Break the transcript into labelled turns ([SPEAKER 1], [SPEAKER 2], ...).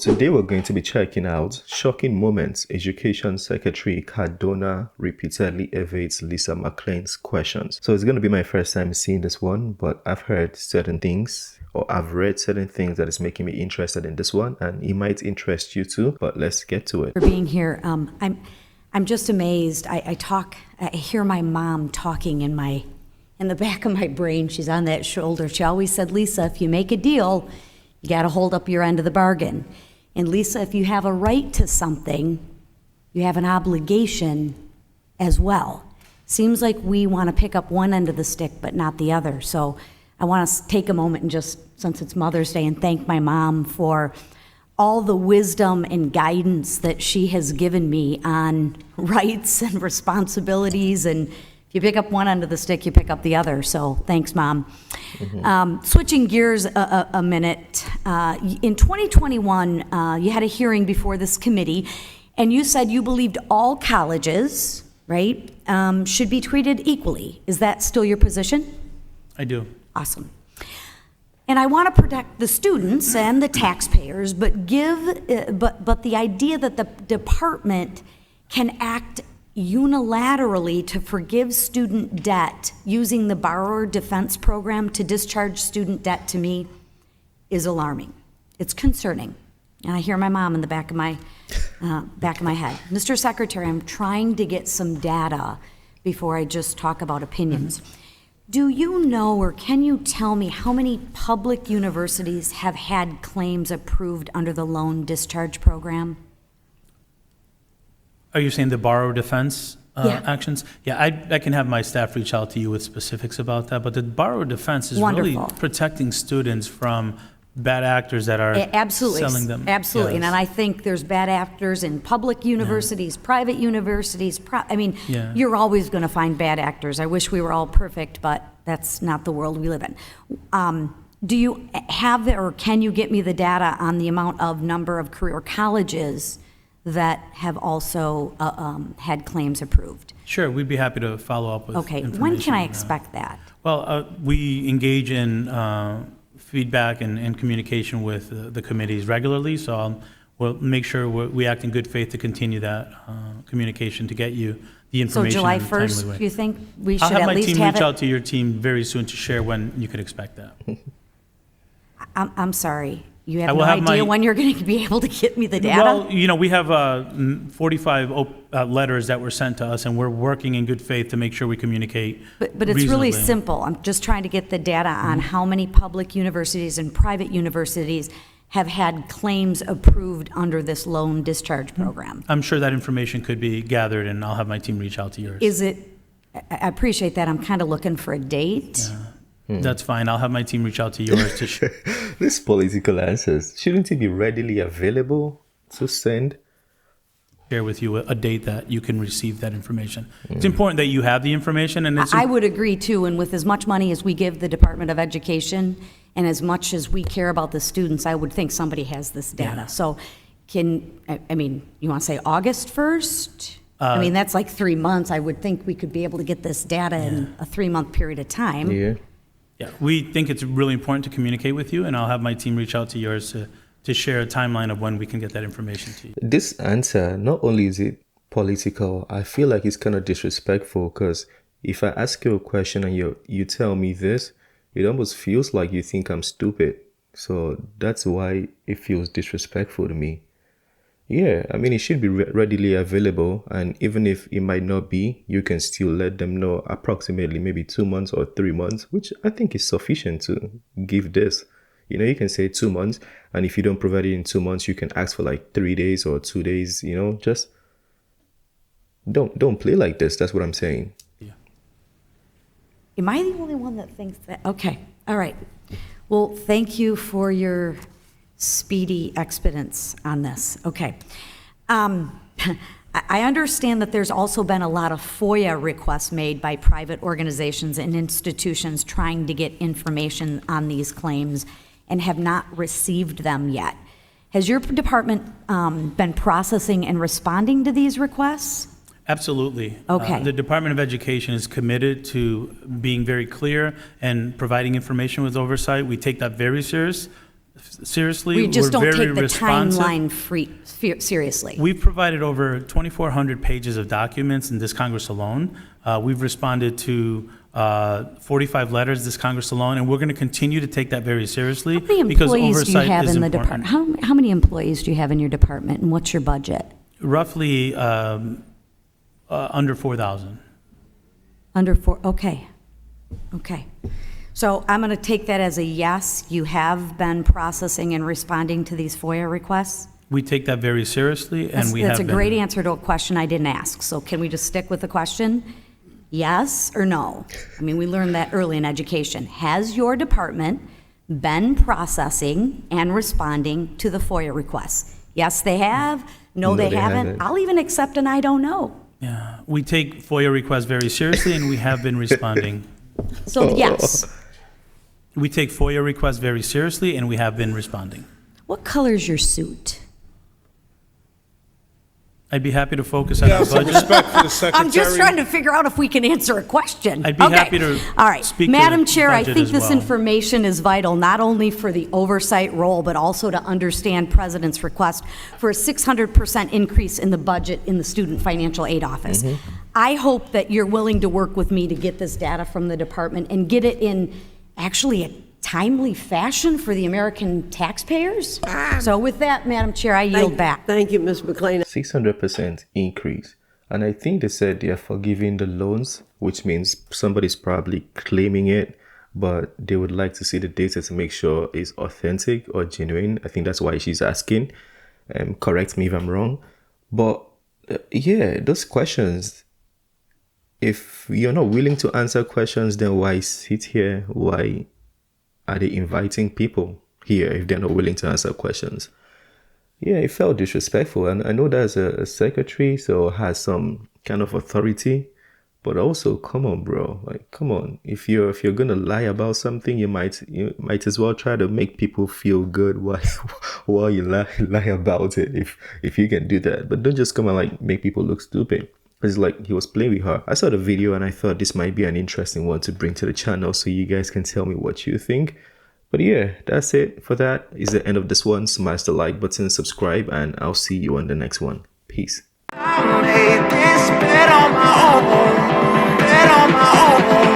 [SPEAKER 1] Today we're going to be checking out Shocking Moments. Education Secretary Cardona repeatedly evades Lisa McClain's questions. So it's going to be my first time seeing this one, but I've heard certain things or I've read certain things that is making me interested in this one, and it might interest you too, but let's get to it.
[SPEAKER 2] For being here. I'm just amazed. I hear my mom talking in the back of my brain. She's on that shoulder. She always said, Lisa, if you make a deal, you got to hold up your end of the bargain. And Lisa, if you have a right to something, you have an obligation as well. Seems like we want to pick up one end of the stick, but not the other. So I want to take a moment and just, since it's Mother's Day, and thank my mom for all the wisdom and guidance that she has given me on rights and responsibilities. And if you pick up one end of the stick, you pick up the other. So thanks, Mom. Switching gears a minute, in 2021, you had a hearing before this committee, and you said you believed all colleges, right, should be treated equally. Is that still your position?
[SPEAKER 3] I do.
[SPEAKER 2] Awesome. And I want to protect the students and the taxpayers, but the idea that the department can act unilaterally to forgive student debt using the borrower defense program to discharge student debt, to me, is alarming. It's concerning. And I hear my mom in the back of my head. Mr. Secretary, I'm trying to get some data before I just talk about opinions. Do you know, or can you tell me, how many public universities have had claims approved under the loan discharge program?
[SPEAKER 3] Are you saying the borrower defense
[SPEAKER 2] Yeah.
[SPEAKER 3] actions? Yeah, I can have my staff reach out to you with specifics about that, but the borrower defense is
[SPEAKER 2] Wonderful.
[SPEAKER 3] really protecting students from bad actors that are
[SPEAKER 2] Absolutely.
[SPEAKER 3] selling them.
[SPEAKER 2] Absolutely.
[SPEAKER 3] Yes.
[SPEAKER 2] And I think there's bad actors in public universities, private universities.
[SPEAKER 3] Yeah.
[SPEAKER 2] You're always going to find bad actors. I wish we were all perfect, but that's not the world we live in. Do you have, or can you get me the data on the number of career colleges that have also had claims approved?
[SPEAKER 3] Sure, we'd be happy to follow up with information.
[SPEAKER 2] When can I
[SPEAKER 3] on that.
[SPEAKER 2] expect that?
[SPEAKER 3] Well, we engage in feedback and communication with the committees regularly, so we'll make sure we act in good faith to continue that communication to get you the
[SPEAKER 2] So
[SPEAKER 3] information
[SPEAKER 2] July
[SPEAKER 3] in a timely
[SPEAKER 2] 1st,
[SPEAKER 3] way.
[SPEAKER 2] you think we should
[SPEAKER 3] I'll have
[SPEAKER 2] at
[SPEAKER 3] my
[SPEAKER 2] least
[SPEAKER 3] team
[SPEAKER 2] have
[SPEAKER 3] reach
[SPEAKER 2] it?
[SPEAKER 3] out to your team very soon to share when you could expect that.
[SPEAKER 2] I'm sorry. You
[SPEAKER 3] I
[SPEAKER 2] have
[SPEAKER 3] will
[SPEAKER 2] no
[SPEAKER 3] have
[SPEAKER 2] idea
[SPEAKER 3] my-
[SPEAKER 2] when you're going to be able to get me the data?
[SPEAKER 3] Well, we have 45 letters that were sent to us, and we're working in good faith to make sure we communicate
[SPEAKER 2] But it's really
[SPEAKER 3] reasonably.
[SPEAKER 2] simple. I'm just trying to get the data on how many public universities and private universities have had claims approved under this loan discharge program.
[SPEAKER 3] I'm sure that information could be gathered, and I'll have my team reach out to yours.
[SPEAKER 2] I appreciate that. I'm kind of looking for a date.
[SPEAKER 3] That's fine. I'll have my team reach out to yours to share.
[SPEAKER 1] These political answers, shouldn't it be readily available to send?
[SPEAKER 3] With you a date that you can receive that information. It's important that you have the information, and it's
[SPEAKER 2] I would agree too, and with as much money as we give the Department of Education and as much as we care about the students, I would think somebody has this data.
[SPEAKER 3] Yeah.
[SPEAKER 2] So you want to say August 1st? That's like 3 months. I would think we could be able to get this data in a 3-month period of time.
[SPEAKER 1] Yeah.
[SPEAKER 3] Yeah, we think it's really important to communicate with you, and I'll have my team reach out to yours to share a timeline of when we can get that information to you.
[SPEAKER 1] This answer, not only is it political, I feel like it's kind of disrespectful, because if I ask you a question and you tell me this, it almost feels like you think I'm stupid. So that's why it feels disrespectful to me. Yeah, it should be readily available, and even if it might not be, you can still let them know approximately maybe 2 months or 3 months, which I think is sufficient to give this. You can say 2 months, and if you don't provide it in 2 months, you can ask for like 3 days or 2 days. Just don't play like this. That's what I'm saying.
[SPEAKER 3] Yeah.
[SPEAKER 2] Am I the only one that thinks that? Okay, all right. Well, thank you for your speedy expedience on this. Okay. I understand that there's also been a lot of FOIA requests made by private organizations and institutions trying to get information on these claims and have not received them yet. Has your department been processing and responding to these requests?
[SPEAKER 3] Absolutely.
[SPEAKER 2] Okay.
[SPEAKER 3] The Department of Education is committed to being very clear and providing information with oversight. We take that very serious. Seriously,
[SPEAKER 2] We just
[SPEAKER 3] we're
[SPEAKER 2] don't
[SPEAKER 3] very
[SPEAKER 2] take the
[SPEAKER 3] responsive.
[SPEAKER 2] timeline seriously.
[SPEAKER 3] We've provided over 2,400 pages of documents in this Congress alone. We've responded to 45 letters this Congress alone, and we're going to continue to take that very seriously
[SPEAKER 2] How many
[SPEAKER 3] because
[SPEAKER 2] employees do you
[SPEAKER 3] oversight
[SPEAKER 2] have
[SPEAKER 3] is
[SPEAKER 2] in the
[SPEAKER 3] important.
[SPEAKER 2] department? How many employees do you have in your department, and what's your budget?
[SPEAKER 3] Roughly under 4,000.
[SPEAKER 2] Under 4, okay. Okay. So I'm going to take that as a yes. You have been processing and responding to these FOIA requests?
[SPEAKER 3] We take that very seriously, and we have
[SPEAKER 2] That's a
[SPEAKER 3] been.
[SPEAKER 2] great answer to a question I didn't ask. So can we just stick with the question? Yes or no? I mean, we learned that early in education. Has your department been processing and responding to the FOIA requests? Yes, they have. No, they haven't. I'll even accept an I don't know.
[SPEAKER 3] Yeah, we take FOIA requests very seriously, and we have been responding.
[SPEAKER 2] So yes.
[SPEAKER 3] We take FOIA requests very seriously, and we have been responding.
[SPEAKER 2] What color's your suit?
[SPEAKER 3] I'd be happy to focus on
[SPEAKER 4] Yeah,
[SPEAKER 3] our
[SPEAKER 4] some
[SPEAKER 3] budget.
[SPEAKER 4] respect for the secretary.
[SPEAKER 2] I'm just trying to figure out if we can answer a question.
[SPEAKER 3] I'd be
[SPEAKER 2] Okay.
[SPEAKER 3] happy to
[SPEAKER 2] All right,
[SPEAKER 3] speak to
[SPEAKER 2] Madam
[SPEAKER 3] the
[SPEAKER 2] Chair, I
[SPEAKER 3] budget
[SPEAKER 2] think
[SPEAKER 3] as
[SPEAKER 2] this
[SPEAKER 3] well.
[SPEAKER 2] information is vital, not only for the oversight role, but also to understand President's request for a 600% increase in the budget in the Student Financial Aid Office. I hope that you're willing to work with me to get this data from the department and get it in actually a timely fashion for the American taxpayers. So with that, Madam Chair, I yield back.
[SPEAKER 5] Thank you, Ms. McClain.
[SPEAKER 1] 600% increase. And I think they said they're forgiving the loans, which means somebody's probably claiming it, but they would like to see the data to make sure it's authentic or genuine. I think that's why she's asking. Correct me if I'm wrong. But yeah, those questions, if you're not willing to answer questions, then why sit here? Why are they inviting people here if they're not willing to answer questions? Yeah, it felt disrespectful. And I know there's a secretary, so has some kind of authority. But also, come on, bro. Like, come on. If you're gonna lie about something, you might as well try to make people feel good while you lie about it. If you can do that, but don't just come and like make people look stupid. It's like he was playing with her. I saw the video and I thought this might be an interesting one to bring to the channel so you guys can tell me what you think. But yeah, that's it for that. It's the end of this one. Smash the like button, subscribe, and I'll see you on the next one. Peace.
[SPEAKER 6] I made this bet on my own, bet on my own.